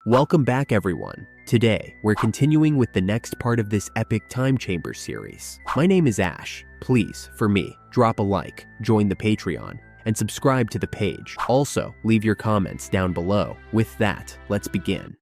Welcome back, everyone. Today, we're continuing with the next part of this epic time chamber series. My name is Ash. Please, for me, drop a like, join the Patreon, and subscribe to the page. Also, leave your comments down below. With that, let's begin.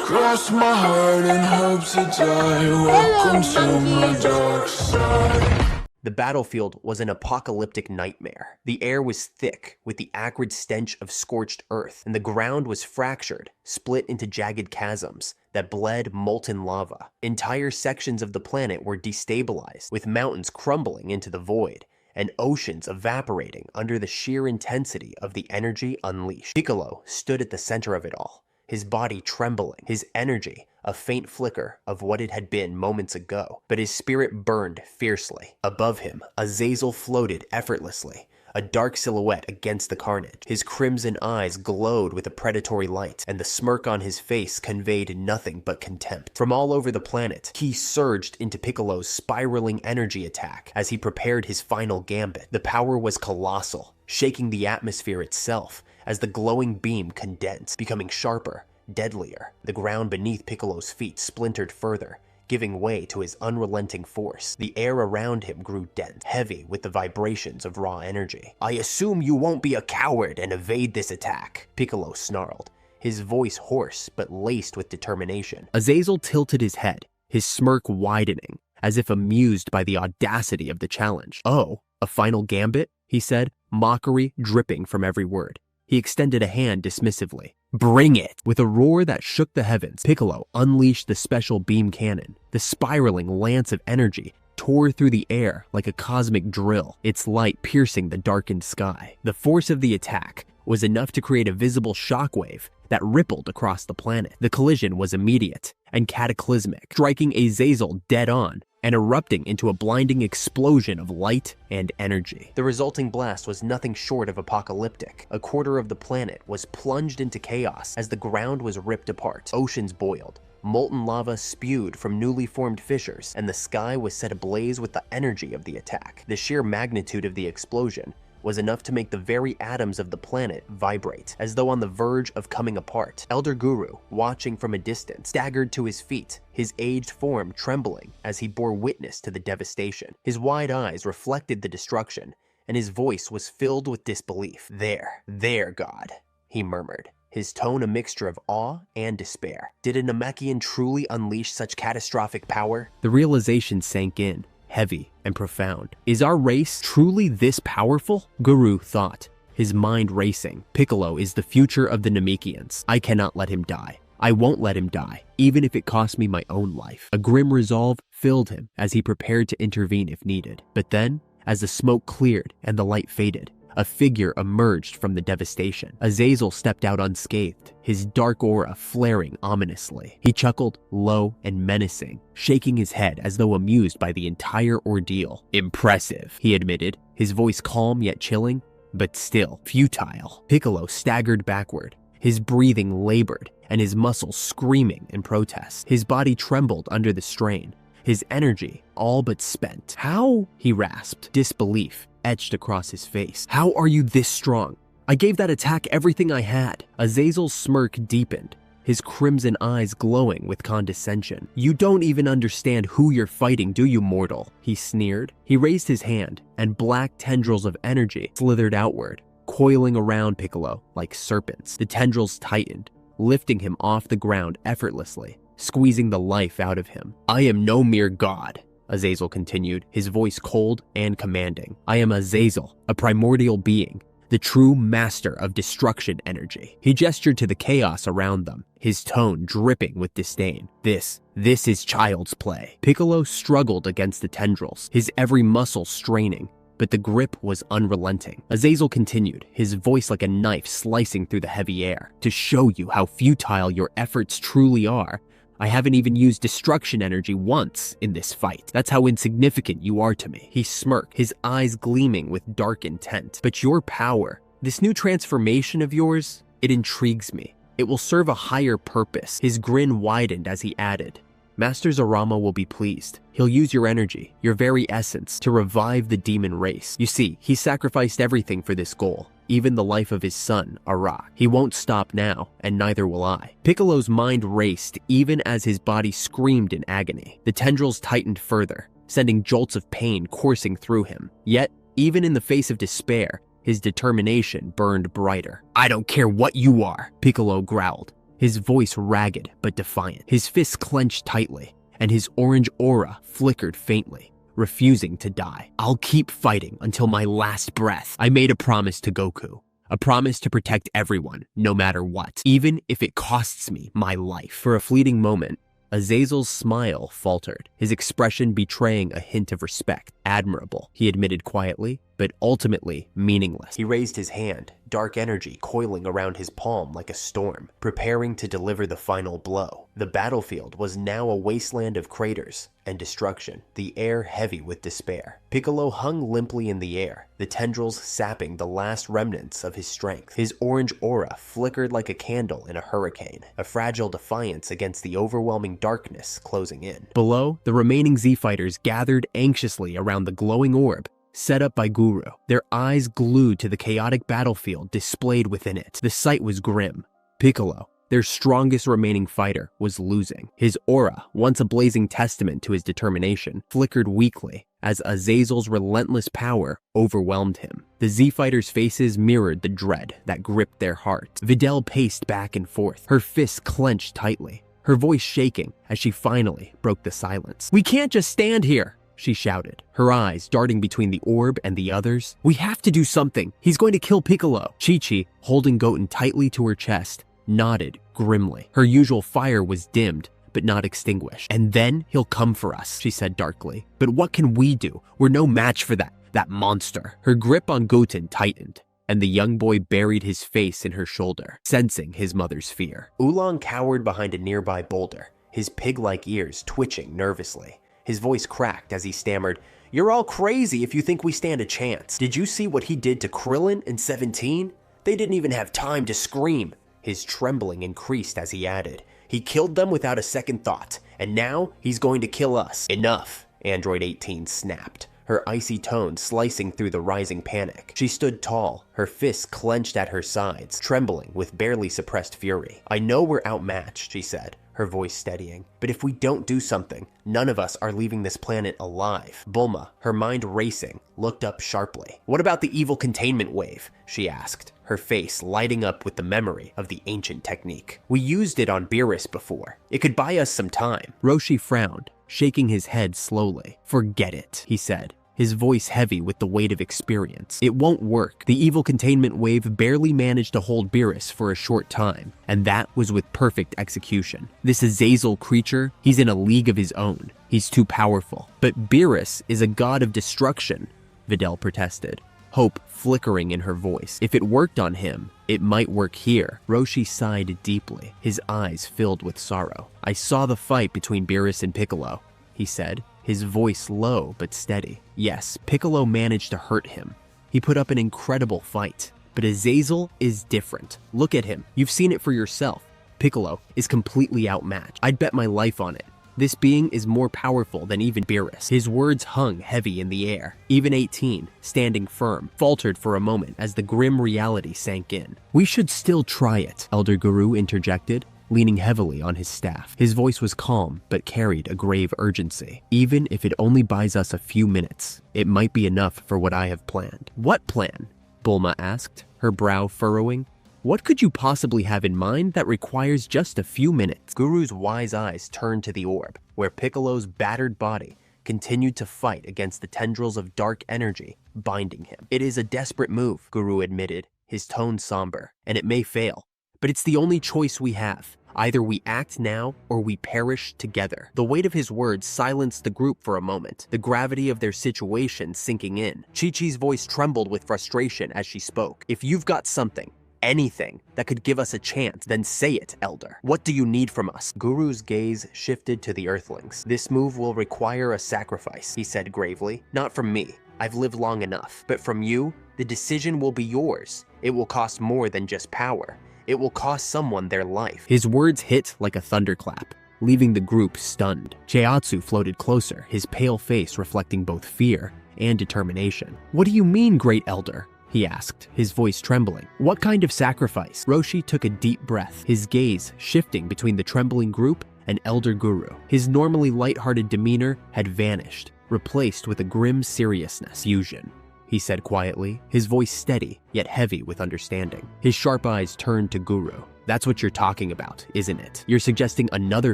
Cross my heart and hope to die. Welcome to my dark side. The battlefield was an apocalyptic nightmare. The air was thick with the acrid stench of scorched earth, and the ground was fractured, split into jagged chasms that bled molten lava. Entire sections of the planet were destabilized, with mountains crumbling into the void and oceans evaporating under the sheer intensity of the energy unleashed. Piccolo stood at the center of it all, his body trembling, his energy a faint flicker of what it had been moments ago, but his spirit burned fiercely. Above him, Azazel floated effortlessly, a dark silhouette against the carnage. His crimson eyes glowed with a predatory light, and the smirk on his face conveyed nothing but contempt. From all over the planet, he surged into Piccolo's spiraling energy attack as he prepared his final gambit. The power was colossal, shaking the atmosphere itself as the glowing beam condensed, becoming sharper, deadlier. The ground beneath Piccolo's feet splintered further, giving way to his unrelenting force. The air around him grew dense, heavy with the vibrations of raw energy. "I assume you won't be a coward and evade this attack," Piccolo snarled, his voice hoarse but laced with determination. Azazel tilted his head, his smirk widening, as if amused by the audacity of the challenge. "Oh, a final gambit?" he said, mockery dripping from every word. He extended a hand dismissively. "Bring it!" With a roar that shook the heavens, Piccolo unleashed the special beam cannon. The spiraling lance of energy tore through the air like a cosmic drill, its light piercing the darkened sky. The force of the attack was enough to create a visible shockwave that rippled across the planet. The collision was immediate and cataclysmic, striking Azazel dead on and erupting into a blinding explosion of light and energy. The resulting blast was nothing short of apocalyptic. A quarter of the planet was plunged into chaos as the ground was ripped apart. Oceans boiled, molten lava spewed from newly formed fissures, and the sky was set ablaze with the energy of the attack. The sheer magnitude of the explosion was enough to make the very atoms of the planet vibrate, as though on the verge of coming apart. Elder Guru, watching from a distance, staggered to his feet, his aged form trembling as he bore witness to the devastation. His wide eyes reflected the destruction, and his voice was filled with disbelief. There, God," he murmured, his tone a mixture of awe and despair. Did a Namekian truly unleash such catastrophic power? The realization sank in, heavy and profound. Is our race truly this powerful? Guru thought, his mind racing. Piccolo is the future of the Namekians. I cannot let him die. I won't let him die, even if it costs me my own life. A grim resolve filled him as he prepared to intervene if needed. But then, as the smoke cleared and the light faded, a figure emerged from the devastation. Azazel stepped out unscathed, his dark aura flaring ominously. He chuckled low and menacing, shaking his head as though amused by the entire ordeal. "Impressive," he admitted, his voice calm yet chilling, but still futile. Piccolo staggered backward, his breathing labored and his muscles screaming in protest. His body trembled under the strain, his energy all but spent. "How?" he rasped, disbelief etched across his face. "How are you this strong? I gave that attack everything I had." Azazel's smirk deepened, his crimson eyes glowing with condescension. "You don't even understand who you're fighting, do you, mortal?" he sneered. He raised his hand, and black tendrils of energy slithered outward, coiling around Piccolo like serpents. The tendrils tightened, lifting him off the ground effortlessly, squeezing the life out of him. "I am no mere god," Azazel continued, his voice cold and commanding. "I am Azazel, a primordial being, the true master of destruction energy." He gestured to the chaos around them, his tone dripping with disdain. This is child's play." Piccolo struggled against the tendrils, his every muscle straining, but the grip was unrelenting. Azazel continued, his voice like a knife slicing through the heavy air. "To show you how futile your efforts truly are, I haven't even used destruction energy once in this fight. That's how insignificant you are to me." He smirked, his eyes gleaming with dark intent. "But your power, this new transformation of yours, it intrigues me. It will serve a higher purpose." His grin widened as he added, "Master Zarama will be pleased. He'll use your energy, your very essence, to revive the demon race. You see, he sacrificed everything for this goal. even the life of his son, a rock. He won't stop now, and neither will I. Piccolo's mind raced even as his body screamed in agony. The tendrils tightened further, sending jolts of pain coursing through him. Yet, even in the face of despair, his determination burned brighter. "I don't care what you are," Piccolo growled, his voice ragged but defiant. His fists clenched tightly, and his orange aura flickered faintly, refusing to die. "I'll keep fighting until my last breath. I made a promise to Goku. A promise to protect everyone, no matter what, even if it costs me my life." For a fleeting moment, Azazel's smile faltered, his expression betraying a hint of respect. "Admirable," he admitted quietly, but ultimately meaningless. He raised his hand, dark energy coiling around his palm like a storm, preparing to deliver the final blow. The battlefield was now a wasteland of craters and destruction, the air heavy with despair. Piccolo hung limply in the air, the tendrils sapping the last remnants of his strength. His orange aura flickered like a candle in a hurricane, a fragile defiance against the overwhelming darkness closing in. Below, the remaining Z-fighters gathered anxiously around the glowing orb set up by Guru, their eyes glued to the chaotic battlefield displayed within it. The sight was grim. Piccolo, their strongest remaining fighter, was losing. His aura, once a blazing testament to his determination, flickered weakly as Azazel's relentless power overwhelmed him. The Z-fighters' faces mirrored the dread that gripped their hearts. Videl paced back and forth, her fists clenched tightly, her voice shaking as she finally broke the silence. "We can't just stand here," she shouted, her eyes darting between the orb and the others. "We have to do something. He's going to kill Piccolo." Chi-Chi, holding Goten tightly to her chest, nodded grimly. Her usual fire was dimmed, but not extinguished. "And then he'll come for us," she said darkly. "But what can we do? We're no match for that monster." Her grip on Goten tightened, and the young boy buried his face in her shoulder, sensing his mother's fear. Oolong cowered behind a nearby boulder, his pig-like ears twitching nervously. His voice cracked as he stammered, "You're all crazy if you think we stand a chance. Did you see what he did to Krillin in 17? They didn't even have time to scream." His trembling increased as he added, "He killed them without a second thought, and now he's going to kill us." "Enough," Android 18 snapped, her icy tone slicing through the rising panic. She stood tall, her fists clenched at her sides, trembling with barely suppressed fury. "I know we're outmatched," she said, her voice steadying, "but if we don't do something, none of us are leaving this planet alive." Bulma, her mind racing, looked up sharply. "What about the evil containment wave?" she asked, her face lighting up with the memory of the ancient technique. "We used it on Beerus before. It could buy us some time." Roshi frowned, shaking his head slowly. "Forget it," he said, his voice heavy with the weight of experience. "It won't work. The evil containment wave barely managed to hold Beerus for a short time, and that was with perfect execution. This Azazel creature, he's in a league of his own. He's too powerful." "But Beerus is a god of destruction," Videl protested, hope flickering in her voice. "If it worked on him, it might work here." Roshi sighed deeply, his eyes filled with sorrow. "I saw the fight between Beerus and Piccolo," he said, his voice low but steady. "Yes, Piccolo managed to hurt him. He put up an incredible fight. But Azazel is different. Look at him. You've seen it for yourself. Piccolo is completely outmatched. I'd bet my life on it. This being is more powerful than even Beerus." His words hung heavy in the air. Even 18, standing firm, faltered for a moment as the grim reality sank in. "We should still try it," Elder Guru interjected, leaning heavily on his staff. His voice was calm, but carried a grave urgency. "Even if it only buys us a few minutes, it might be enough for what I have planned." "What plan?" Bulma asked, her brow furrowing. "What could you possibly have in mind that requires just a few minutes?" Guru's wise eyes turned to the orb, where Piccolo's battered body continued to fight against the tendrils of dark energy binding him. "It is a desperate move," Guru admitted, his tone somber, "and it may fail. But it's the only choice we have. Either we act now or we perish together." The weight of his words silenced the group for a moment, the gravity of their situation sinking in. Chi-Chi's voice trembled with frustration as she spoke. "If you've got something, anything, that could give us a chance, then say it, Elder. What do you need from us?" Guru's gaze shifted to the Earthlings. "This move will require a sacrifice," he said gravely. "Not from me. I've lived long enough. But from you, the decision will be yours. It will cost more than just power. It will cost someone their life." His words hit like a thunderclap, leaving the group stunned. Chiatsu floated closer, his pale face reflecting both fear and determination. "What do you mean, Great Elder?" he asked, his voice trembling. What kind of sacrifice? Roshi took a deep breath, his gaze shifting between the trembling group and Elder Guru. His normally lighthearted demeanor had vanished, replaced with a grim seriousness. Fusion, he said quietly, his voice steady yet heavy with understanding. His sharp eyes turned to Guru. That's what you're talking about, isn't it? You're suggesting another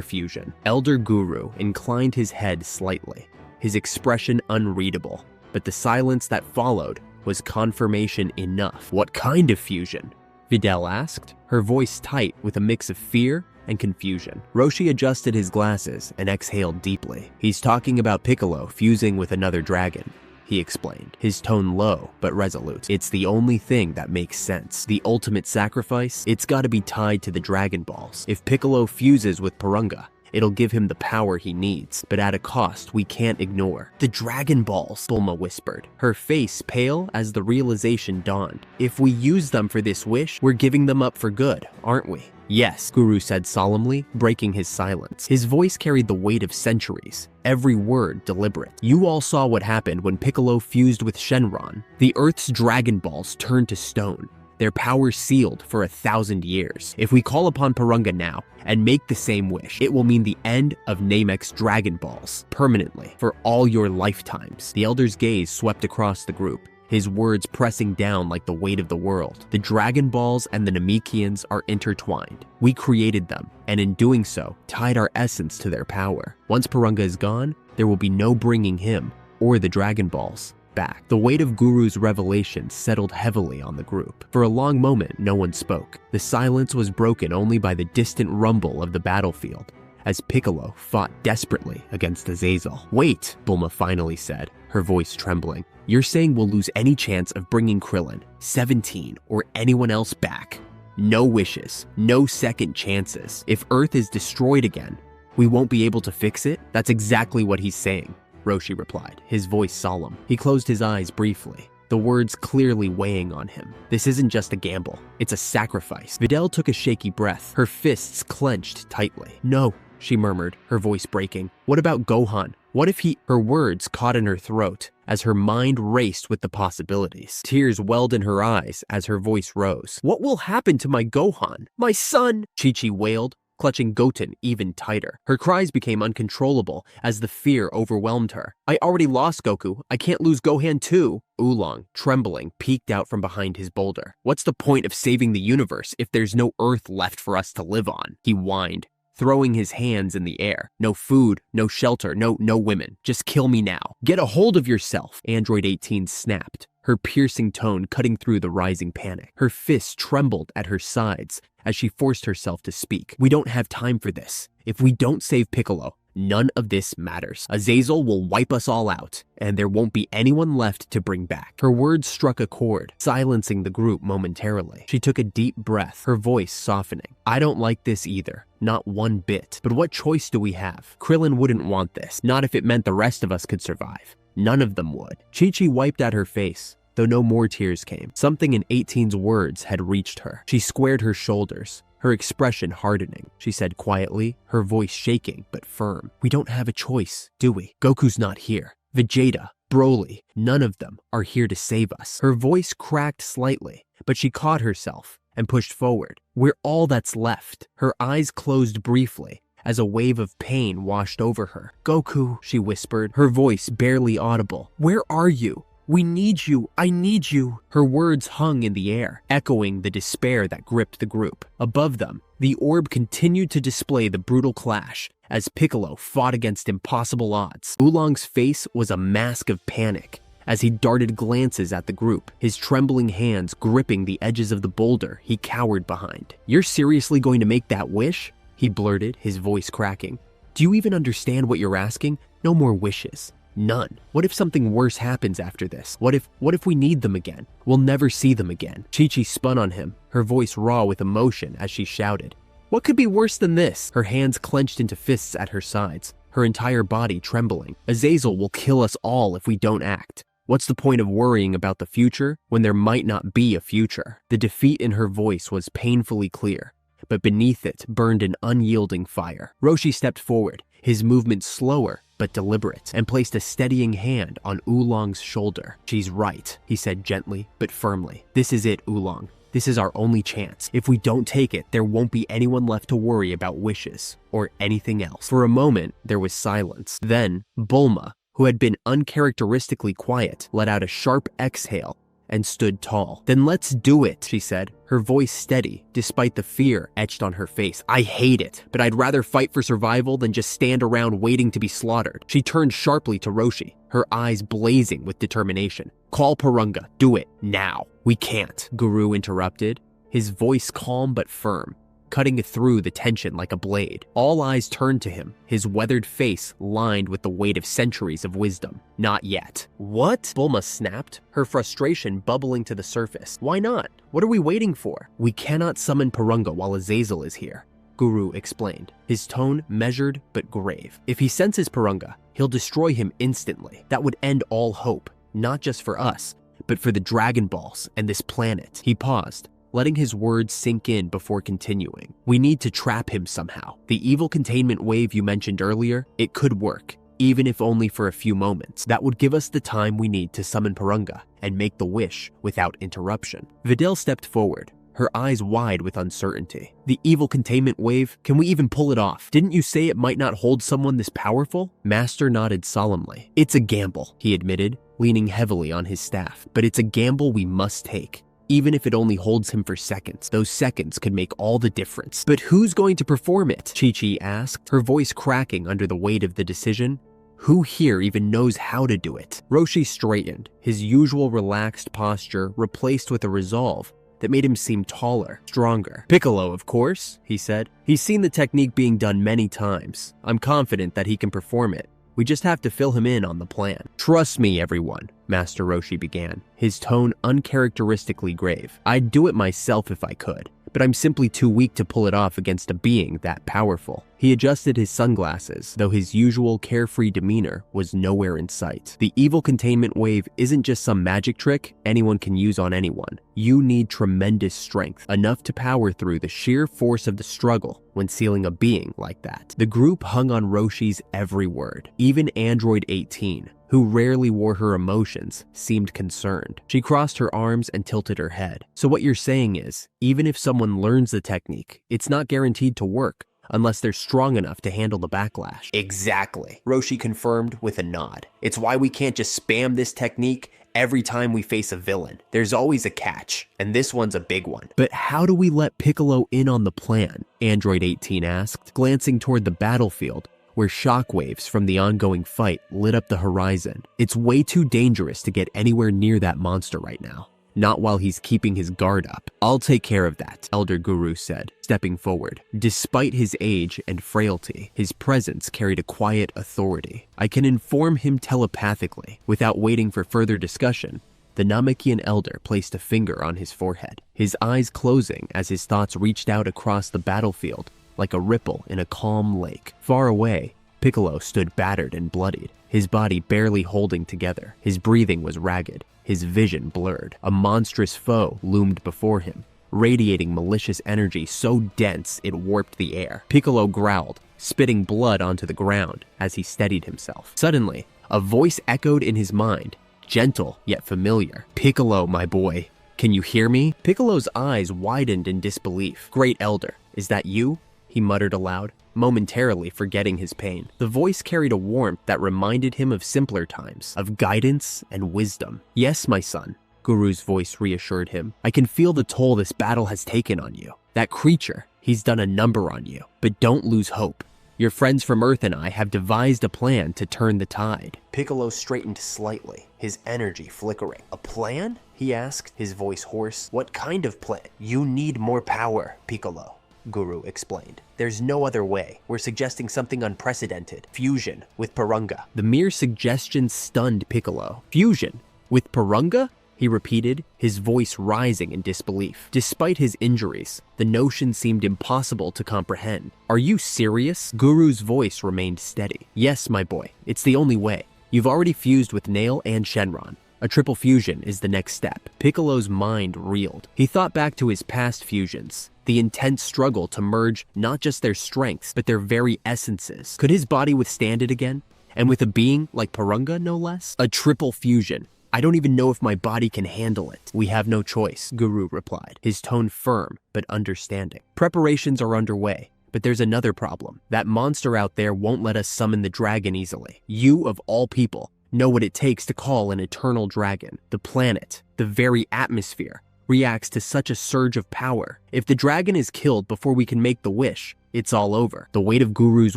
fusion. Elder Guru inclined his head slightly, his expression unreadable, but the silence that followed was confirmation enough. What kind of fusion? Videl asked, her voice tight with a mix of fear and confusion. Roshi adjusted his glasses and exhaled deeply. He's talking about Piccolo fusing with another dragon, he explained, his tone low but resolute. It's the only thing that makes sense. The ultimate sacrifice, it's gotta be tied to the Dragon Balls. If Piccolo fuses with Porunga, it'll give him the power he needs, but at a cost we can't ignore. The Dragon Balls, Bulma whispered, her face pale as the realization dawned. If we use them for this wish, we're giving them up for good, aren't we? Yes, Guru said solemnly, breaking his silence. His voice carried the weight of centuries, every word deliberate. You all saw what happened when Piccolo fused with Shenron. The Earth's Dragon Balls turned to stone, their power sealed for 1,000 years. If we call upon Porunga now and make the same wish, it will mean the end of Namek's Dragon Balls, permanently, for all your lifetimes. The Elder's gaze swept across the group, his words pressing down like the weight of the world. The Dragon Balls and the Namekians are intertwined. We created them, and in doing so, tied our essence to their power. Once Porunga is gone, there will be no bringing him, or the Dragon Balls, back. The weight of Guru's revelation settled heavily on the group. For a long moment, no one spoke. The silence was broken only by the distant rumble of the battlefield, as Piccolo fought desperately against Azazel. Wait, Bulma finally said, her voice trembling. You're saying we'll lose any chance of bringing Krillin, 17, or anyone else back? No wishes, no second chances. If Earth is destroyed again, we won't be able to fix it? That's exactly what he's saying, Roshi replied, his voice solemn. He closed his eyes briefly, the words clearly weighing on him. This isn't just a gamble, it's a sacrifice. Videl took a shaky breath, her fists clenched tightly. No, she murmured, her voice breaking. What about Gohan? What if he— Her words caught in her throat as her mind raced with the possibilities. Tears welled in her eyes as her voice rose. What will happen to my Gohan? My son! Chi-Chi wailed, clutching Goten even tighter. Her cries became uncontrollable as the fear overwhelmed her. I already lost Goku. I can't lose Gohan too. Oolong, trembling, peeked out from behind his boulder. What's the point of saving the universe if there's no Earth left for us to live on? He whined, throwing his hands in the air. No food, no shelter, no women. Just kill me now. Get a hold of yourself, Android 18 snapped, her piercing tone cutting through the rising panic. Her fists trembled at her sides as she forced herself to speak. We don't have time for this. If we don't save Piccolo, none of this matters. Azazel will wipe us all out, and there won't be anyone left to bring back. Her words struck a chord, silencing the group momentarily. She took a deep breath, her voice softening. I don't like this either, not one bit. But what choice do we have? Krillin wouldn't want this, not if it meant the rest of us could survive. None of them would. Chi-Chi wiped at her face, though no more tears came. Something in 18's words had reached her. She squared her shoulders, her expression hardening. She said quietly, her voice shaking but firm. We don't have a choice, do we? Goku's not here. Vegeta, Broly, none of them are here to save us. Her voice cracked slightly, but she caught herself and pushed forward. We're all that's left. Her eyes closed briefly as a wave of pain washed over her. Goku, she whispered, her voice barely audible. Where are you? We need you. I need you. Her words hung in the air, echoing the despair that gripped the group. Above them, the orb continued to display the brutal clash as Piccolo fought against impossible odds. Oolong's face was a mask of panic as he darted glances at the group, his trembling hands gripping the edges of the boulder he cowered behind. You're seriously going to make that wish? He blurted, his voice cracking. Do you even understand what you're asking? No more wishes. None. What if something worse happens after this? What if we need them again? We'll never see them again. Chi-Chi spun on him, her voice raw with emotion as she shouted. What could be worse than this? Her hands clenched into fists at her sides, her entire body trembling. Azazel will kill us all if we don't act. What's the point of worrying about the future when there might not be a future? The defeat in her voice was painfully clear, but beneath it burned an unyielding fire. Roshi stepped forward, his movement slower but deliberate, and placed a steadying hand on Oolong's shoulder. "She's right," he said gently but firmly. "This is it, Oolong. This is our only chance. If we don't take it, there won't be anyone left to worry about wishes or anything else." For a moment, there was silence. Then, Bulma, who had been uncharacteristically quiet, let out a sharp exhale and stood tall. "Then let's do it," she said, her voice steady despite the fear etched on her face. "I hate it, but I'd rather fight for survival than just stand around waiting to be slaughtered." She turned sharply to Roshi, her eyes blazing with determination. "Call Purunga. Do it now." "We can't," Guru interrupted, his voice calm but firm, cutting through the tension like a blade. All eyes turned to him, his weathered face lined with the weight of centuries of wisdom. "Not yet." "What?" Bulma snapped, her frustration bubbling to the surface. "Why not? What are we waiting for?" "We cannot summon Purunga while Azazel is here," Guru explained, his tone measured but grave. "If he senses Purunga, he'll destroy him instantly. That would end all hope, not just for us, but for the Dragon Balls and this planet." He paused, letting his words sink in before continuing. "We need to trap him somehow. The evil containment wave you mentioned earlier, it could work, even if only for a few moments. That would give us the time we need to summon Purunga and make the wish without interruption." Videl stepped forward, her eyes wide with uncertainty. "The evil containment wave, can we even pull it off? Didn't you say it might not hold someone this powerful?" Master nodded solemnly. "It's a gamble," he admitted, leaning heavily on his staff. "But it's a gamble we must take. Even if it only holds him for seconds, those seconds could make all the difference." "But who's going to perform it?" Chi-Chi asked, her voice cracking under the weight of the decision. "Who here even knows how to do it?" Roshi straightened, his usual relaxed posture replaced with a resolve that made him seem taller, stronger. "Piccolo, of course," he said. "He's seen the technique being done many times. I'm confident that he can perform it. We just have to fill him in on the plan." "Trust me, everyone," Master Roshi began, his tone uncharacteristically grave. "I'd do it myself if I could, but I'm simply too weak to pull it off against a being that powerful." He adjusted his sunglasses, though his usual carefree demeanor was nowhere in sight. "The evil containment wave isn't just some magic trick anyone can use on anyone. You need tremendous strength, enough to power through the sheer force of the struggle when sealing a being like that." The group hung on Roshi's every word. Even Android 18, who rarely wore her emotions, seemed concerned. She crossed her arms and tilted her head. "So what you're saying is, even if someone learns the technique, it's not guaranteed to work unless they're strong enough to handle the backlash." "Exactly," Roshi confirmed with a nod. "It's why we can't just spam this technique every time we face a villain. There's always a catch, and this one's a big one." "But how do we let Piccolo in on the plan?" Android 18 asked, glancing toward the battlefield where shockwaves from the ongoing fight lit up the horizon. "It's way too dangerous to get anywhere near that monster right now. Not while he's keeping his guard up." "I'll take care of that," Elder Guru said, stepping forward. Despite his age and frailty, his presence carried a quiet authority. "I can inform him telepathically." Without waiting for further discussion, the Namekian elder placed a finger on his forehead, his eyes closing as his thoughts reached out across the battlefield like a ripple in a calm lake. Far away, Piccolo stood battered and bloodied, his body barely holding together. His breathing was ragged, his vision blurred. A monstrous foe loomed before him, radiating malicious energy so dense it warped the air. Piccolo growled, spitting blood onto the ground as he steadied himself. Suddenly, a voice echoed in his mind, gentle yet familiar. "Piccolo, my boy, can you hear me?" Piccolo's eyes widened in disbelief. "Great Elder, is that you?" he muttered aloud, momentarily forgetting his pain. The voice carried a warmth that reminded him of simpler times, of guidance and wisdom. "Yes, my son," Guru's voice reassured him. "I can feel the toll this battle has taken on you. That creature, he's done a number on you. But don't lose hope. Your friends from Earth and I have devised a plan to turn the tide." Piccolo straightened slightly, his energy flickering. "A plan?" he asked, his voice hoarse. "What kind of plan?" "You need more power, Piccolo," Guru explained. "There's no other way. We're suggesting something unprecedented. Fusion with Purunga." The mere suggestion stunned Piccolo. "Fusion with Purunga?" he repeated, his voice rising in disbelief. Despite his injuries, the notion seemed impossible to comprehend. "Are you serious?" Guru's voice remained steady. "Yes, my boy. It's the only way. You've already fused with Nail and Shenron. A triple fusion is the next step." Piccolo's mind reeled. He thought back to his past fusions, the intense struggle to merge not just their strengths, but their very essences. Could his body withstand it again? And with a being like Purunga, no less? A triple fusion. I don't even know if my body can handle it. We have no choice, Guru replied, his tone firm but understanding. Preparations are underway, but there's another problem. That monster out there won't let us summon the dragon easily. You, of all people, know what it takes to call an eternal dragon. The planet, the very atmosphere, reacts to such a surge of power. If the dragon is killed before we can make the wish, it's all over. The weight of Guru's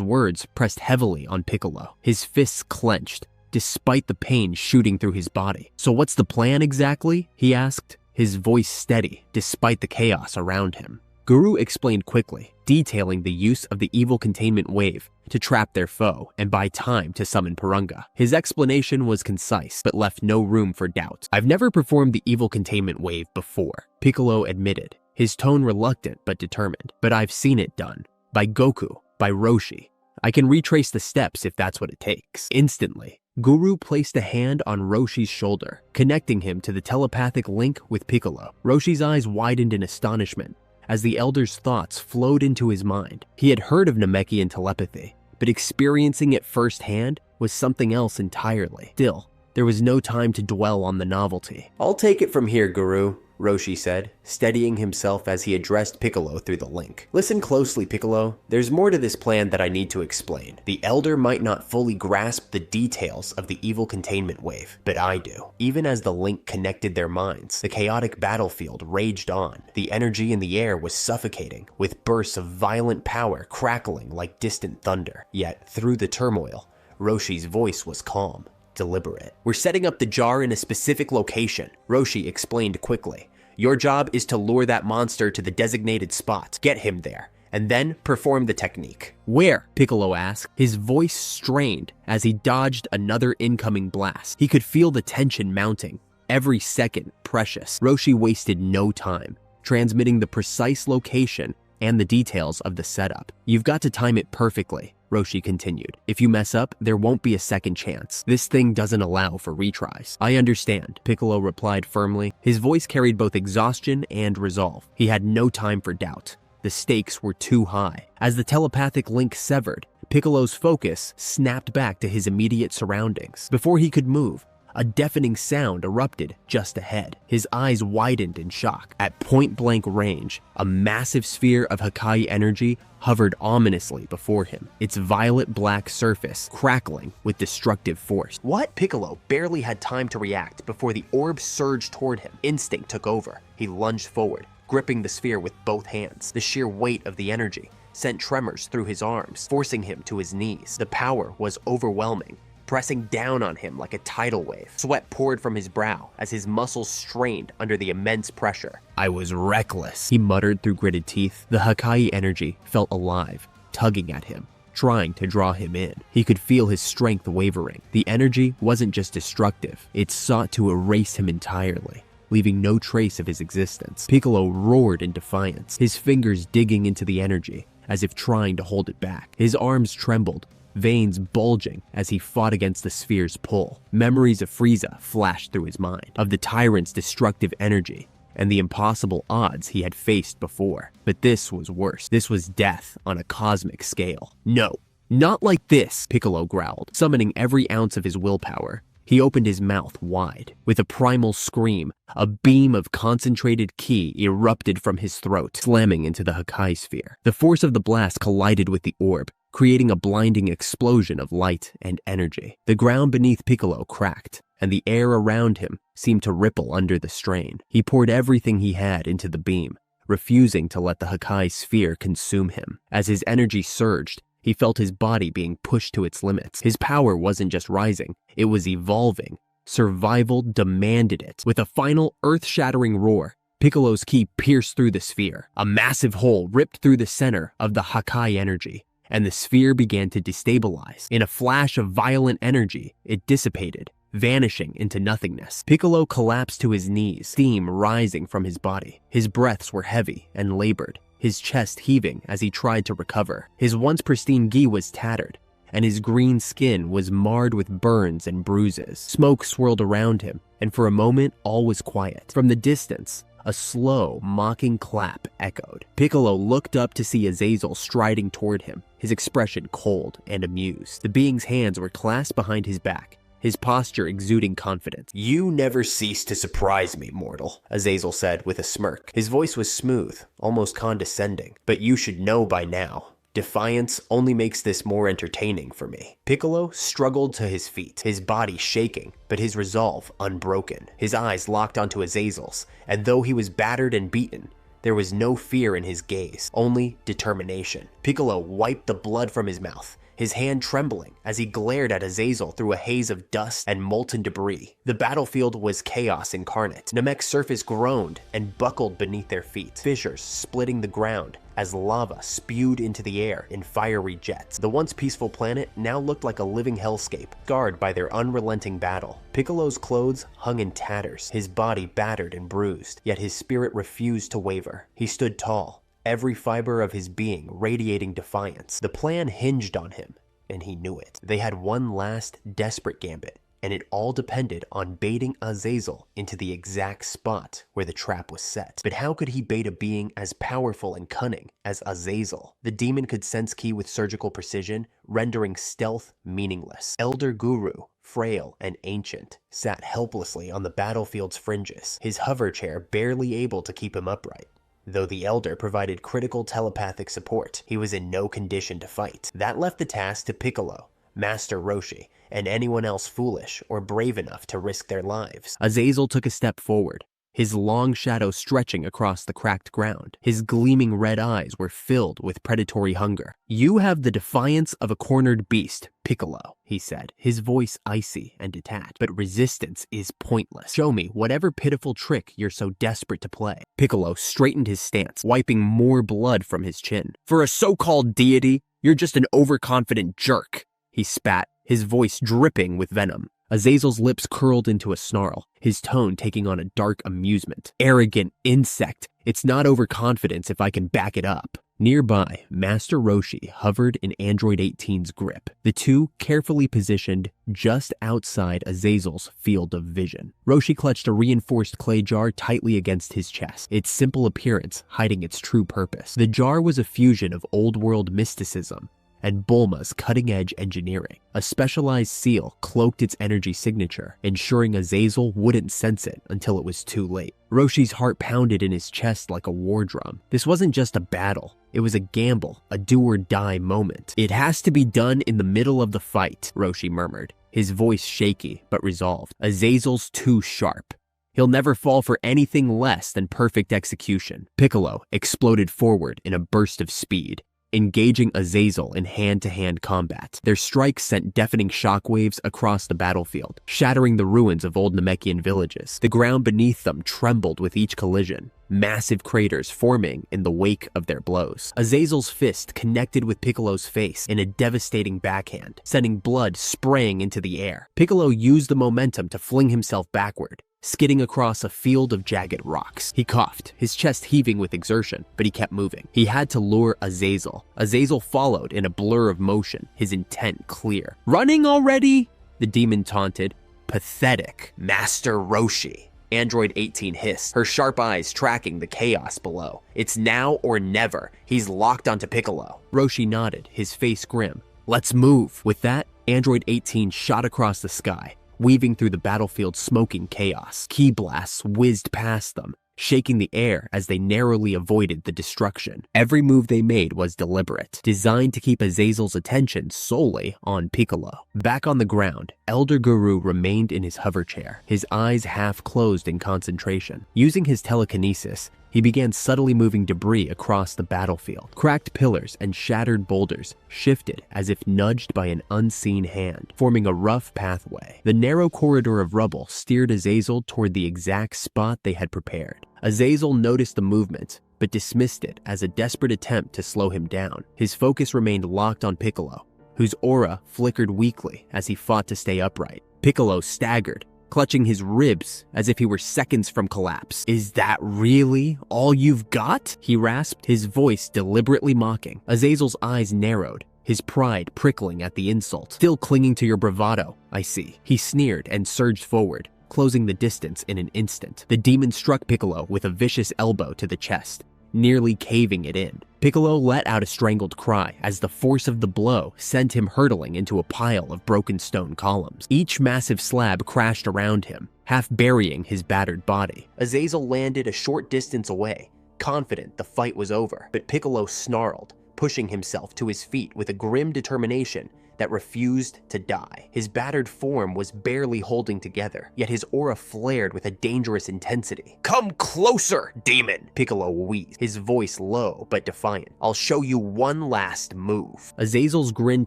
words pressed heavily on Piccolo. His fists clenched, despite the pain shooting through his body. So what's the plan exactly? He asked, his voice steady despite the chaos around him. Guru explained quickly, detailing the use of the evil containment wave to trap their foe and buy time to summon Purunga. His explanation was concise, but left no room for doubt. I've never performed the evil containment wave before, Piccolo admitted, his tone reluctant but determined. But I've seen it done. By Goku, by Roshi. I can retrace the steps if that's what it takes. Instantly, Guru placed a hand on Roshi's shoulder, connecting him to the telepathic link with Piccolo. Roshi's eyes widened in astonishment as the elder's thoughts flowed into his mind. He had heard of Namekian telepathy, but experiencing it firsthand was something else entirely. Still, there was no time to dwell on the novelty. I'll take it from here, Guru, Roshi said, steadying himself as he addressed Piccolo through the link. Listen closely, Piccolo. There's more to this plan that I need to explain. The Elder might not fully grasp the details of the evil containment wave, but I do. Even as the link connected their minds, the chaotic battlefield raged on. The energy in the air was suffocating, with bursts of violent power crackling like distant thunder. Yet, through the turmoil, Roshi's voice was calm. Deliberate. We're setting up the jar in a specific location, Roshi explained quickly. Your job is to lure that monster to the designated spot, get him there, and then perform the technique. Where? Piccolo asked, his voice strained as he dodged another incoming blast. He could feel the tension mounting, every second precious. Roshi wasted no time, transmitting the precise location and the details of the setup. You've got to time it perfectly, Roshi continued. If you mess up, there won't be a second chance. This thing doesn't allow for retries. I understand, Piccolo replied firmly. His voice carried both exhaustion and resolve. He had no time for doubt. The stakes were too high. As the telepathic link severed, Piccolo's focus snapped back to his immediate surroundings. Before he could move, a deafening sound erupted just ahead. His eyes widened in shock. At point-blank range, a massive sphere of Hakai energy hovered ominously before him, its violet-black surface crackling with destructive force. What? Piccolo barely had time to react before the orb surged toward him. Instinct took over. He lunged forward, gripping the sphere with both hands. The sheer weight of the energy sent tremors through his arms, forcing him to his knees. The power was overwhelming, pressing down on him like a tidal wave. Sweat poured from his brow as his muscles strained under the immense pressure. I was reckless, he muttered through gritted teeth. The Hakai energy felt alive, tugging at him, trying to draw him in. He could feel his strength wavering. The energy wasn't just destructive, it sought to erase him entirely, leaving no trace of his existence. Piccolo roared in defiance, his fingers digging into the energy as if trying to hold it back. His arms trembled, veins bulging as he fought against the sphere's pull. Memories of Frieza flashed through his mind, of the tyrant's destructive energy and the impossible odds he had faced before. But this was worse. This was death on a cosmic scale. No, not like this, Piccolo growled, summoning every ounce of his willpower. He opened his mouth wide. With a primal scream, a beam of concentrated ki erupted from his throat, slamming into the Hakai sphere. The force of the blast collided with the orb, creating a blinding explosion of light and energy. The ground beneath Piccolo cracked, and the air around him seemed to ripple under the strain. He poured everything he had into the beam, refusing to let the Hakai sphere consume him. As his energy surged, he felt his body being pushed to its limits. His power wasn't just rising, it was evolving. Survival demanded it. With a final earth-shattering roar, Piccolo's ki pierced through the sphere. A massive hole ripped through the center of the Hakai energy, and the sphere began to destabilize. In a flash of violent energy, it dissipated, vanishing into nothingness. Piccolo collapsed to his knees, steam rising from his body. His breaths were heavy and labored, his chest heaving as he tried to recover. His once pristine gi was tattered, and his green skin was marred with burns and bruises. Smoke swirled around him, and for a moment all was quiet. From the distance, a slow, mocking clap echoed. Piccolo looked up to see Azazel striding toward him, his his expression cold and amused. The being's hands were clasped behind his back, his posture exuding confidence. "You never cease to surprise me, mortal," Azazel said with a smirk. His voice was smooth, almost condescending. "But you should know by now. Defiance only makes this more entertaining for me." Piccolo struggled to his feet, his body shaking, but his resolve unbroken. His eyes locked onto Azazel's, and though he was battered and beaten, there was no fear in his gaze, only determination. Piccolo wiped the blood from his mouth, his hand trembling as he glared at Azazel through a haze of dust and molten debris. The battlefield was chaos incarnate. Namek's surface groaned and buckled beneath their feet, fissures splitting the ground as lava spewed into the air in fiery jets. The once peaceful planet now looked like a living hellscape, scarred by their unrelenting battle. Piccolo's clothes hung in tatters, his body battered and bruised, yet his spirit refused to waver. He stood tall, every fiber of his being radiating defiance. The plan hinged on him, and he knew it. They had one last desperate gambit, and it all depended on baiting Azazel into the exact spot where the trap was set. But how could he bait a being as powerful and cunning as Azazel? The demon could sense ki with surgical precision, rendering stealth meaningless. Elder Guru, frail and ancient, sat helplessly on the battlefield's fringes, his hover chair barely able to keep him upright. Though the Elder provided critical telepathic support, he was in no condition to fight. That left the task to Piccolo, Master Roshi, and anyone else foolish or brave enough to risk their lives. Azazel took a step forward, his long shadow stretching across the cracked ground. His gleaming red eyes were filled with predatory hunger. "You have the defiance of a cornered beast, Piccolo," he said, his voice icy and detached. "But resistance is pointless. Show me whatever pitiful trick you're so desperate to play." Piccolo straightened his stance, wiping more blood from his chin. "For a so-called deity, you're just an overconfident jerk," he spat, his voice dripping with venom. Azazel's lips curled into a snarl, his tone taking on a dark amusement. "Arrogant insect. It's not overconfidence if I can back it up." Nearby, Master Roshi hovered in Android 18's grip, the two carefully positioned just outside Azazel's field of vision. Roshi clutched a reinforced clay jar tightly against his chest, its simple appearance hiding its true purpose. The jar was a fusion of old-world mysticism and Bulma's cutting-edge engineering. A specialized seal cloaked its energy signature, ensuring Azazel wouldn't sense it until it was too late. Roshi's heart pounded in his chest like a war drum. This wasn't just a battle. It was a gamble, a do-or-die moment. "It has to be done in the middle of the fight," Roshi murmured, his voice shaky but resolved. "Azazel's too sharp. He'll never fall for anything less than perfect execution." Piccolo exploded forward in a burst of speed, engaging Azazel in hand-to-hand combat. Their strikes sent deafening shockwaves across the battlefield, shattering the ruins of old Namekian villages. The ground beneath them trembled with each collision, massive craters forming in the wake of their blows. Azazel's fist connected with Piccolo's face in a devastating backhand, sending blood spraying into the air. Piccolo used the momentum to fling himself backward, skidding across a field of jagged rocks. He coughed, his chest heaving with exertion, but he kept moving. He had to lure Azazel. Azazel followed in a blur of motion, his intent clear. "Running already?" the demon taunted. "Pathetic." "Master Roshi," Android 18 hissed, her sharp eyes tracking the chaos below. "It's now or never. He's locked onto Piccolo." Roshi nodded, his face grim. "Let's move." With that, Android 18 shot across the sky, weaving through the battlefield's smoking chaos. Ki blasts whizzed past them, shaking the air as they narrowly avoided the destruction. Every move they made was deliberate, designed to keep Azazel's attention solely on Piccolo. Back on the ground, Elder Guru remained in his hover chair, his eyes half closed in concentration. Using his telekinesis, he began subtly moving debris across the battlefield. Cracked pillars and shattered boulders shifted as if nudged by an unseen hand, forming a rough pathway. The narrow corridor of rubble steered Azazel toward the exact spot they had prepared. Azazel noticed the movement, but dismissed it as a desperate attempt to slow him down. His focus remained locked on Piccolo, whose aura flickered weakly as he fought to stay upright. Piccolo staggered, clutching his ribs as if he were seconds from collapse. "Is that really all you've got?" he rasped, his voice deliberately mocking. Azazel's eyes narrowed, his pride prickling at the insult. "Still clinging to your bravado, I see." He sneered and surged forward, closing the distance in an instant. The demon struck Piccolo with a vicious elbow to the chest, nearly caving it in. Piccolo let out a strangled cry as the force of the blow sent him hurtling into a pile of broken stone columns. Each massive slab crashed around him, half burying his battered body. Azazel landed a short distance away, confident the fight was over, but Piccolo snarled, pushing himself to his feet with a grim determination that refused to die. His battered form was barely holding together, yet his aura flared with a dangerous intensity. "Come closer, demon!" Piccolo wheezed, his voice low but defiant. "I'll show you one last move." Azazel's grin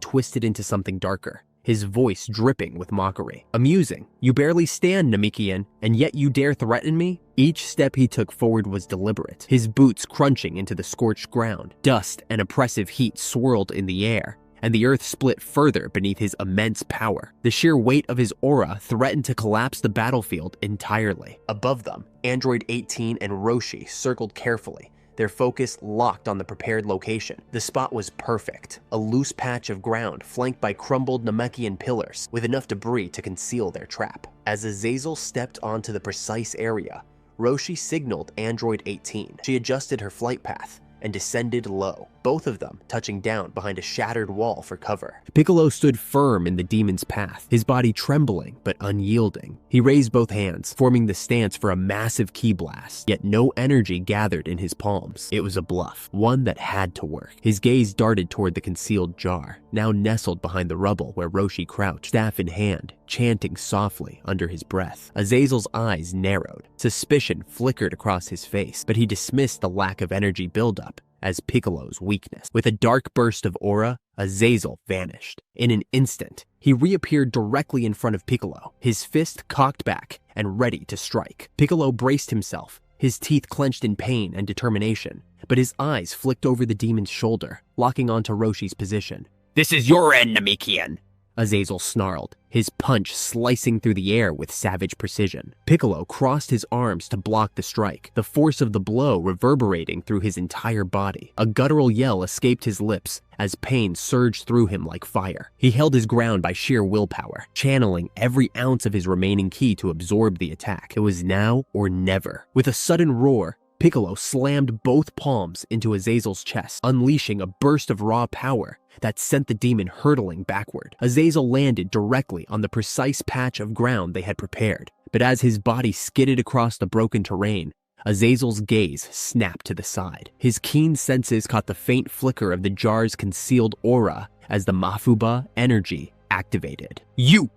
twisted into something darker, his voice dripping with mockery. "Amusing. You barely stand, Namekian, and yet you dare threaten me?" Each step he took forward was deliberate, his boots crunching into the scorched ground. Dust and oppressive heat swirled in the air, and the earth split further beneath his immense power. The sheer weight of his aura threatened to collapse the battlefield entirely. Above them, Android 18 and Roshi circled carefully, their focus locked on the prepared location. The spot was perfect, a loose patch of ground flanked by crumbled Namekian pillars, with enough debris to conceal their trap. As Azazel stepped onto the precise area, Roshi signaled Android 18. She adjusted her flight path and descended low, both of them touching down behind a shattered wall for cover. Piccolo stood firm in the demon's path, his body trembling but unyielding. He raised both hands, forming the stance for a massive ki blast, yet no energy gathered in his palms. It was a bluff, one that had to work. His gaze darted toward the concealed jar, now nestled behind the rubble where Roshi crouched, staff in hand, chanting softly under his breath. Azazel's eyes narrowed. Suspicion flickered across his face, but he dismissed the lack of energy buildup as Piccolo's weakness. With a dark burst of aura, Azazel vanished. In an instant, he reappeared directly in front of Piccolo, his fist cocked back and ready to strike. Piccolo braced himself, his teeth clenched in pain and determination, but his eyes flicked over the demon's shoulder, locking onto Roshi's position. "This is your end, Namekian!" Azazel snarled, his punch slicing through the air with savage precision. Piccolo crossed his arms to block the strike, the force of the blow reverberating through his entire body. A guttural yell escaped his lips as pain surged through him like fire. He held his ground by sheer willpower, channeling every ounce of his remaining ki to absorb the attack. It was now or never. With a sudden roar, Piccolo slammed both palms into Azazel's chest, unleashing a burst of raw power that sent the demon hurtling backward. Azazel landed directly on the precise patch of ground they had prepared, but as his body skidded across the broken terrain, Azazel's gaze snapped to the side. His keen senses caught the faint flicker of the jar's concealed aura as the Mafuba energy activated. You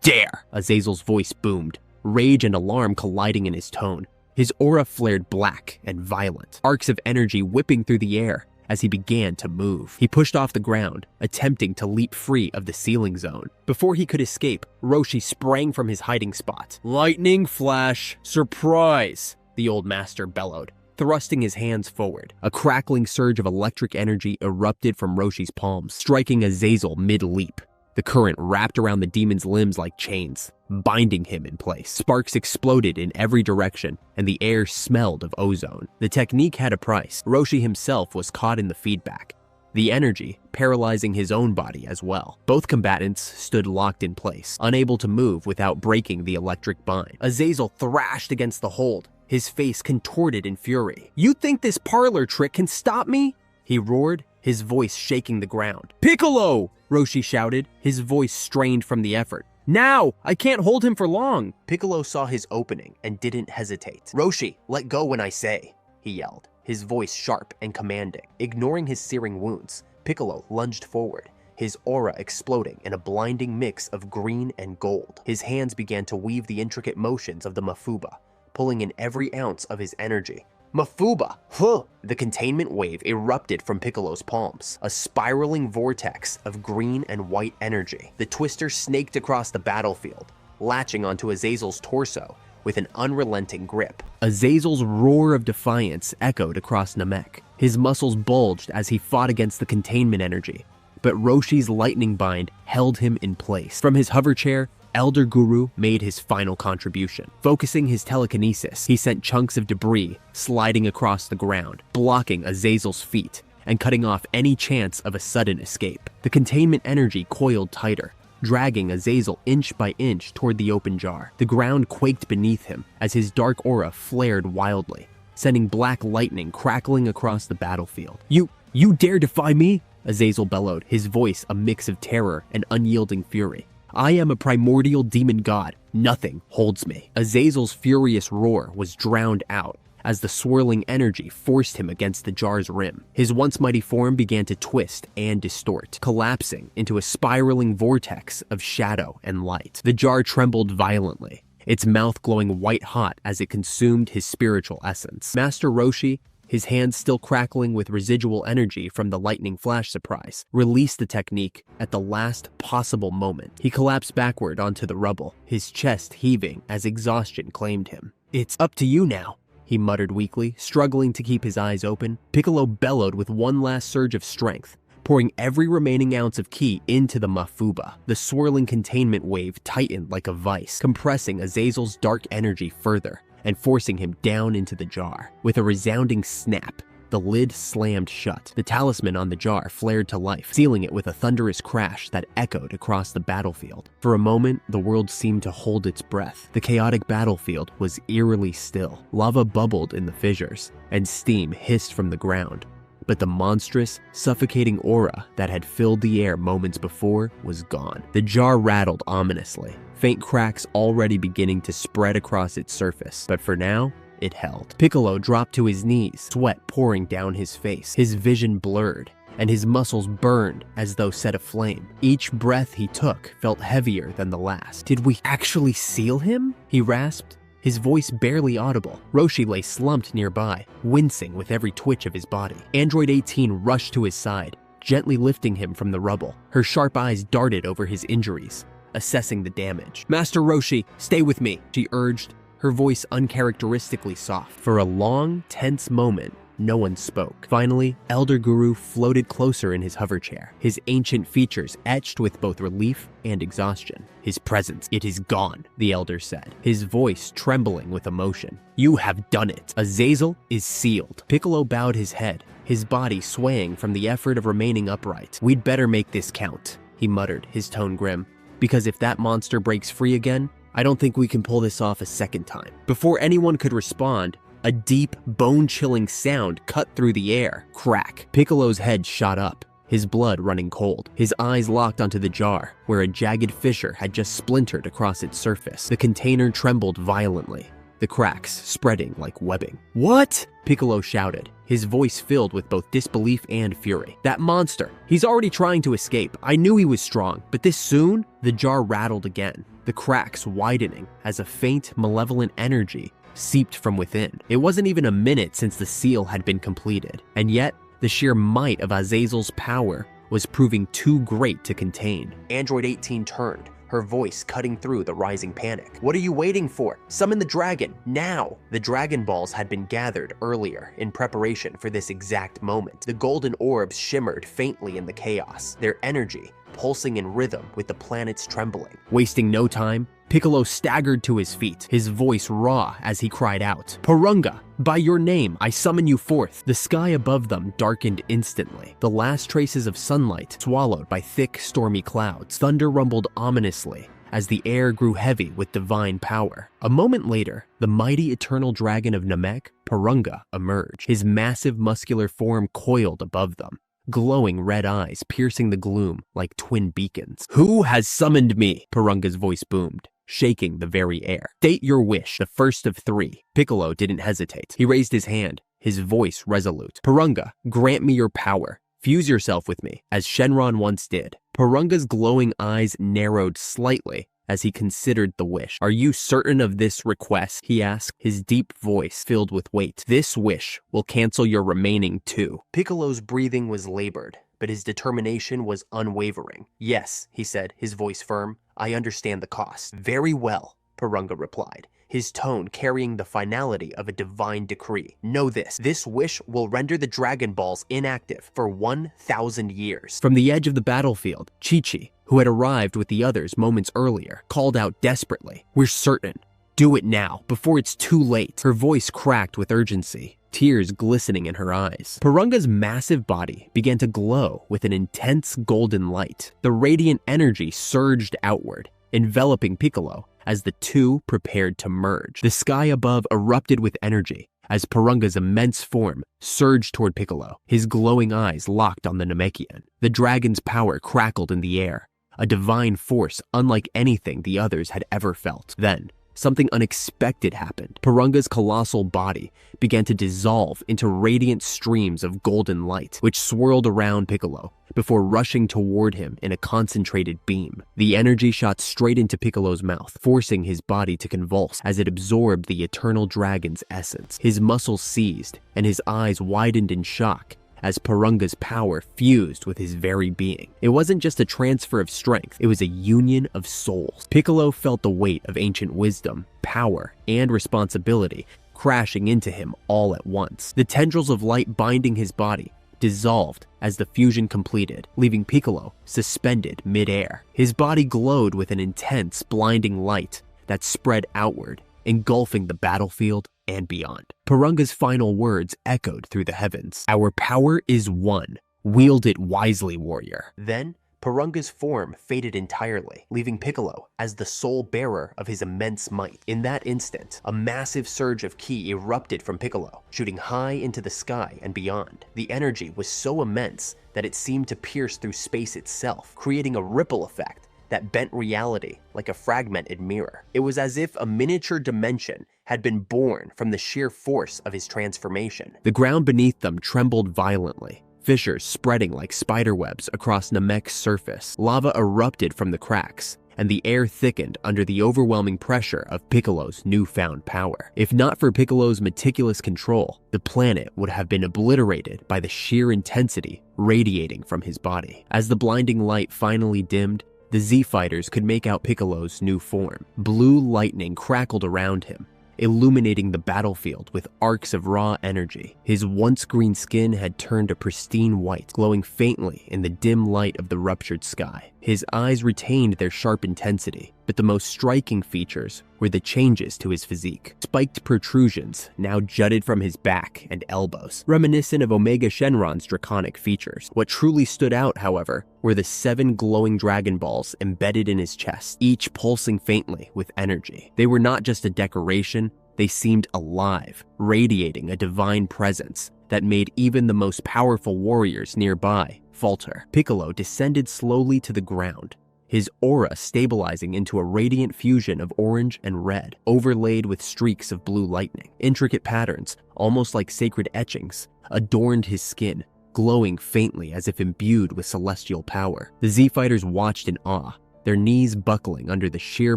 dare! Azazel's voice boomed, rage and alarm colliding in his tone. His aura flared black and violent, arcs of energy whipping through the air as he began to move. He pushed off the ground, attempting to leap free of the ceiling zone. Before he could escape, Roshi sprang from his hiding spot. "Lightning flash, surprise!" the old master bellowed, thrusting his hands forward. A crackling surge of electric energy erupted from Roshi's palms, striking Azazel mid-leap. The current wrapped around the demon's limbs like chains, binding him in place. Sparks exploded in every direction, and the air smelled of ozone. The technique had a price. Roshi himself was caught in the feedback, the energy paralyzing his own body as well. Both combatants stood locked in place, unable to move without breaking the electric bind. Azazel thrashed against the hold, his face contorted in fury. "You think this parlor trick can stop me?" he roared, his voice shaking the ground. "Piccolo!" Roshi shouted, his voice strained from the effort. "Now! I can't hold him for long!" Piccolo saw his opening and didn't hesitate. "Roshi, let go when I say," he yelled, his voice sharp and commanding. Ignoring his searing wounds, Piccolo lunged forward, his aura exploding in a blinding mix of green and gold. His hands began to weave the intricate motions of the Mafuba, pulling in every ounce of his energy. Mafuba! Huh! The containment wave erupted from Piccolo's palms, a spiraling vortex of green and white energy. The twister snaked across the battlefield, latching onto Azazel's torso with an unrelenting grip. Azazel's roar of defiance echoed across Namek. His muscles bulged as he fought against the containment energy, but Roshi's lightning bind held him in place. From his hover chair, Elder Guru made his final contribution. Focusing his telekinesis, he sent chunks of debris sliding across the ground, blocking Azazel's feet and cutting off any chance of a sudden escape. The containment energy coiled tighter, dragging Azazel inch by inch toward the open jar. The ground quaked beneath him as his dark aura flared wildly, sending black lightning crackling across the battlefield. You dare defy me? Azazel bellowed, his voice a mix of terror and unyielding fury. I am a primordial demon god. Nothing holds me. Azazel's furious roar was drowned out as the swirling energy forced him against the jar's rim. His once mighty form began to twist and distort, collapsing into a spiraling vortex of shadow and light. The jar trembled violently, its mouth glowing white-hot as it consumed his spiritual essence. Master Roshi, his hands still crackling with residual energy from the lightning flash surprise, released the technique at the last possible moment. He collapsed backward onto the rubble, his chest heaving as exhaustion claimed him. It's up to you now, he muttered weakly, struggling to keep his eyes open. Piccolo bellowed with one last surge of strength, pouring every remaining ounce of ki into the Mafuba. The swirling containment wave tightened like a vice, compressing Azazel's dark energy further and forcing him down into the jar. With a resounding snap, the lid slammed shut. The talisman on the jar flared to life, sealing it with a thunderous crash that echoed across the battlefield. For a moment, the world seemed to hold its breath. The chaotic battlefield was eerily still. Lava bubbled in the fissures, and steam hissed from the ground. But the monstrous, suffocating aura that had filled the air moments before was gone. The jar rattled ominously, faint cracks already beginning to spread across its surface. But for now, it held. Piccolo dropped to his knees, sweat pouring down his face. His vision blurred, and his muscles burned as though set aflame. Each breath he took felt heavier than the last. Did we actually seal him? He rasped, his voice barely audible. Roshi lay slumped nearby, wincing with every twitch of his body. Android 18 rushed to his side, gently lifting him from the rubble. Her sharp eyes darted over his injuries, assessing the damage. Master Roshi, stay with me, she urged, her voice uncharacteristically soft. For a long, tense moment, no one spoke. Finally, Elder Guru floated closer in his hover chair, his ancient features etched with both relief and exhaustion. His presence, it is gone, the Elder said, his voice trembling with emotion. You have done it. Azazel is sealed. Piccolo bowed his head, his body swaying from the effort of remaining upright. We'd better make this count, he muttered, his tone grim, because if that monster breaks free again, I don't think we can pull this off a second time. Before anyone could respond, a deep, bone-chilling sound cut through the air. Crack. Piccolo's head shot up, his blood running cold. His eyes locked onto the jar, where a jagged fissure had just splintered across its surface. The container trembled violently, the cracks spreading like webbing. What? Piccolo shouted, his voice filled with both disbelief and fury. That monster, he's already trying to escape. I knew he was strong, but this soon? The jar rattled again, the cracks widening as a faint, malevolent energy seeped from within. It wasn't even a minute since the seal had been completed, and yet the sheer might of Azazel's power was proving too great to contain. Android 18 turned, her voice cutting through the rising panic. What are you waiting for? Summon the dragon, now! The Dragon Balls had been gathered earlier in preparation for this exact moment. The golden orbs shimmered faintly in the chaos, their energy pulsing in rhythm with the planets trembling. Wasting no time, Piccolo staggered to his feet, his voice raw as he cried out, Porunga, by your name, I summon you forth. The sky above them darkened instantly, the last traces of sunlight swallowed by thick, stormy clouds. Thunder rumbled ominously as the air grew heavy with divine power. A moment later, the mighty eternal dragon of Namek, Porunga, emerged, his massive muscular form coiled above them, glowing red eyes piercing the gloom like twin beacons. Who has summoned me? Porunga's voice boomed, shaking the very air. State your wish, the first of three. Piccolo didn't hesitate. He raised his hand, his voice resolute. Porunga, grant me your power. Fuse yourself with me, as Shenron once did. Porunga's glowing eyes narrowed slightly as he considered the wish. Are you certain of this request? He asked, his deep voice filled with weight. This wish will cancel your remaining two. Piccolo's breathing was labored, but his determination was unwavering. Yes, he said, his voice firm. I understand the cost. Very well, Porunga replied, his tone carrying the finality of a divine decree. Know this wish will render the Dragon Balls inactive for 1,000 years. From the edge of the battlefield, Chi-Chi, who had arrived with the others moments earlier, called out desperately, We're certain. Do it now, before it's too late. Her voice cracked with urgency, tears glistening in her eyes. Porunga's massive body began to glow with an intense golden light. The radiant energy surged outward, enveloping Piccolo as the two prepared to merge. The sky above erupted with energy as Porunga's immense form surged toward Piccolo, his glowing eyes locked on the Namekian. The dragon's power crackled in the air, a divine force unlike anything the others had ever felt. Then, something unexpected happened. Porunga's colossal body began to dissolve into radiant streams of golden light, which swirled around Piccolo before rushing toward him in a concentrated beam. The energy shot straight into Piccolo's mouth, forcing his body to convulse as it absorbed the eternal dragon's essence. His muscles seized, and his eyes widened in shock as Porunga's power fused with his very being. It wasn't just a transfer of strength, it was a union of souls. Piccolo felt the weight of ancient wisdom, power, and responsibility crashing into him all at once. The tendrils of light binding his body dissolved as the fusion completed, leaving Piccolo suspended mid-air. His body glowed with an intense, blinding light that spread outward, engulfing the battlefield and beyond. Porunga's final words echoed through the heavens. "Our power is one. Wield it wisely, warrior." Then, Porunga's form faded entirely, leaving Piccolo as the sole bearer of his immense might. In that instant, a massive surge of ki erupted from Piccolo, shooting high into the sky and beyond. The energy was so immense that it seemed to pierce through space itself, creating a ripple effect that bent reality like a fragmented mirror. It was as if a miniature dimension had been born from the sheer force of his transformation. The ground beneath them trembled violently, fissures spreading like spiderwebs across Namek's surface. Lava erupted from the cracks, and the air thickened under the overwhelming pressure of Piccolo's newfound power. If not for Piccolo's meticulous control, the planet would have been obliterated by the sheer intensity radiating from his body. As the blinding light finally dimmed, the Z-Fighters could make out Piccolo's new form. Blue lightning crackled around him, illuminating the battlefield with arcs of raw energy. His once green skin had turned a pristine white, glowing faintly in the dim light of the ruptured sky. His eyes retained their sharp intensity, but the most striking features were the changes to his physique. Spiked protrusions now jutted from his back and elbows, reminiscent of Omega Shenron's draconic features. What truly stood out, however, were the 7 glowing Dragon Balls embedded in his chest, each pulsing faintly with energy. They were not just a decoration, they seemed alive, radiating a divine presence that made even the most powerful warriors nearby falter. Piccolo descended slowly to the ground, his aura stabilizing into a radiant fusion of orange and red, overlaid with streaks of blue lightning. Intricate patterns, almost like sacred etchings, adorned his skin, glowing faintly as if imbued with celestial power. The Z-Fighters watched in awe, their knees buckling under the sheer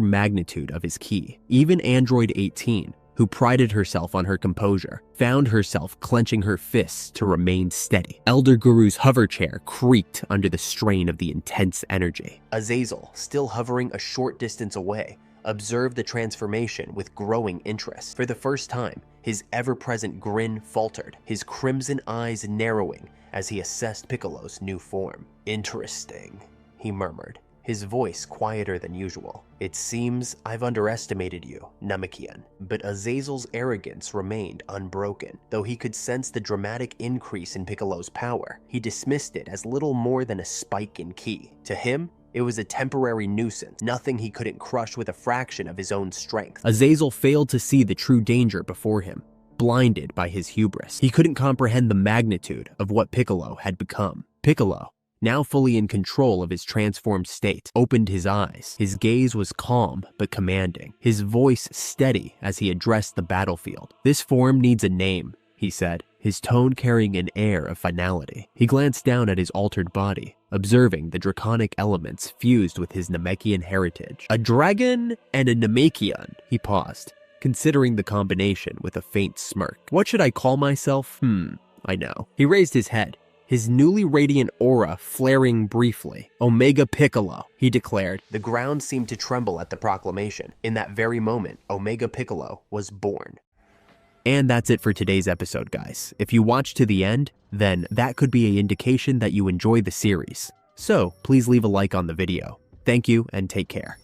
magnitude of his ki. Even Android 18, who prided herself on her composure, found herself clenching her fists to remain steady. Elder Guru's hover chair creaked under the strain of the intense energy. Azazel, still hovering a short distance away, observed the transformation with growing interest. For the first time, his ever-present grin faltered, his crimson eyes narrowing as he assessed Piccolo's new form. "Interesting," he murmured, his voice quieter than usual. "It seems I've underestimated you, Namekian." But Azazel's arrogance remained unbroken. Though he could sense the dramatic increase in Piccolo's power, he dismissed it as little more than a spike in ki. To him, it was a temporary nuisance, nothing he couldn't crush with a fraction of his own strength. Azazel failed to see the true danger before him, blinded by his hubris. He couldn't comprehend the magnitude of what Piccolo had become. Piccolo, now fully in control of his transformed state, opened his eyes. His gaze was calm but commanding, his voice steady as he addressed the battlefield. "This form needs a name," he said, his tone carrying an air of finality. He glanced down at his altered body, observing the draconic elements fused with his Namekian heritage. "A dragon and a Namekian," he paused, considering the combination with a faint smirk. "What should I call myself? I know." He raised his head, his newly radiant aura flaring briefly. "Omega Piccolo," he declared. The ground seemed to tremble at the proclamation. In that very moment, Omega Piccolo was born. And that's it for today's episode, guys. If you watched to the end, then that could be an indication that you enjoy the series. So please leave a like on the video. Thank you and take care.